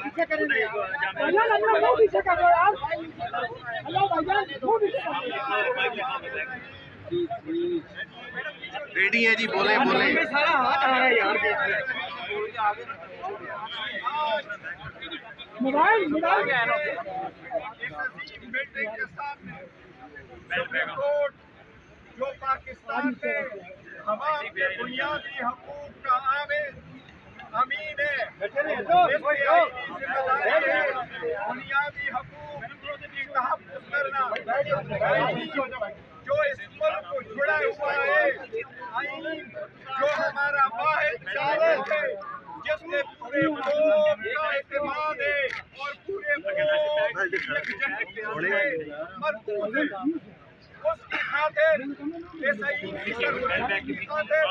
पीछे करेंगे पीछे कर रहे यार। रेडी है जी, बोले बोले। सारा हाथ आ रहा है यार। मोबाइल जो पाकिस्तान में हमारे बुनियादी हकूक का अमीन है, बुनियादी हकूक की तहफ़्फ़ुज़ करना, जो इस मुल्क को जुड़ा हुआ है, आईन जो हमारा वाहिद चादर है, जिसमें पूरे कौम का एतमाद है और पूरे मरकूज़ है, उसकी खातिर इस आईन की सरबराही की खातिर,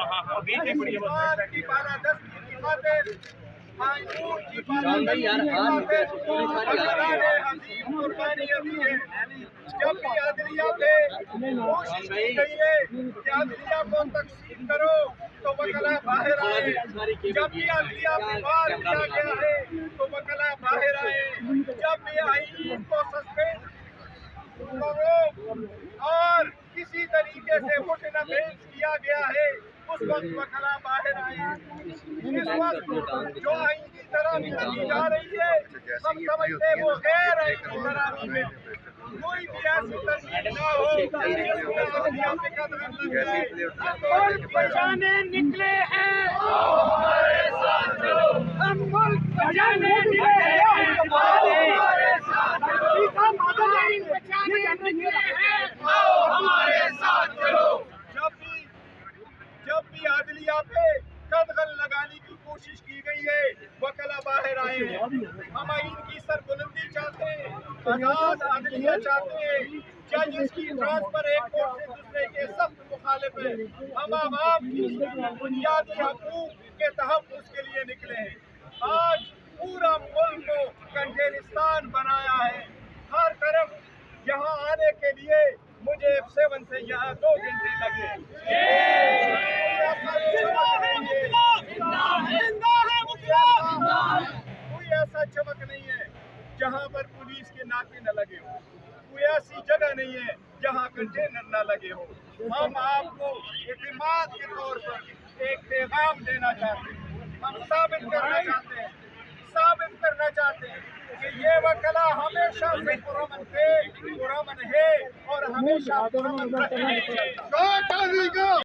पाकिस्तान की बालादस्ती की खातिर, कानून की पाबंदी की खातिर अल्लाह ने अजीम कुर्बानियां दी है। जब भी अदलिया पे कोशिश की गई है कि अदलिया को तकसीम करो तो वकला बाहर आए, जब भी अदलिया पे वार किया गया है तो वकला बाहर आए, जब भी आईन को सस्पेंड करो और किसी तरीके से मुतनबेज किया गया है उस वक्त वकला बाहर आए। इस वक्त जो आईन की तरफ की जा रही है हम समझते वो गैर आईनी तरामी में कोई भी ऐसी तरकीब न हो जिसमें अदलिया पे कदम लग जाए। मुल्क बचाने निकले हैं, हमारे साथ चलो। हम मुल्क बचाने निकले हैं, हमारे साथ चलो। आईन बचाने निकले हैं, हमारे साथ चलो। जब भी अदलिया पे कदगन लगाने की कोशिश की गई है वकला बाहर आए हैं। हम आईन की सरबुलंदी चाहते हैं, आजाद अदलिया चाहते हैं, जजेस की ट्रांसफर एक कोर्ट से दूसरे के सख्त मुखालिफ है। हम आवाम की बुनियादी हकूक के तहफ़्फ़ुज़ के लिए निकले हैं। आज पूरा मुल्क को कंटेरिस्तान बनाया है, हर तरफ यहाँ आने के लिए मुझे F7 से यहाँ 2 घंटे लगे। कोई ऐसा चमक नहीं है जहाँ पर पुलिस के नाके न लगे हो, कोई ऐसी जगह नहीं है जहाँ कंटेनर न लगे हो। हम आपको एतमाद के तौर पर एक पैगाम देना चाहते हैं, हम साबित करना चाहते हैं कि ये वकला हमेशा से पुरअमन थे, पुरअमन है और हमेशा पुरअमन रहेंगे।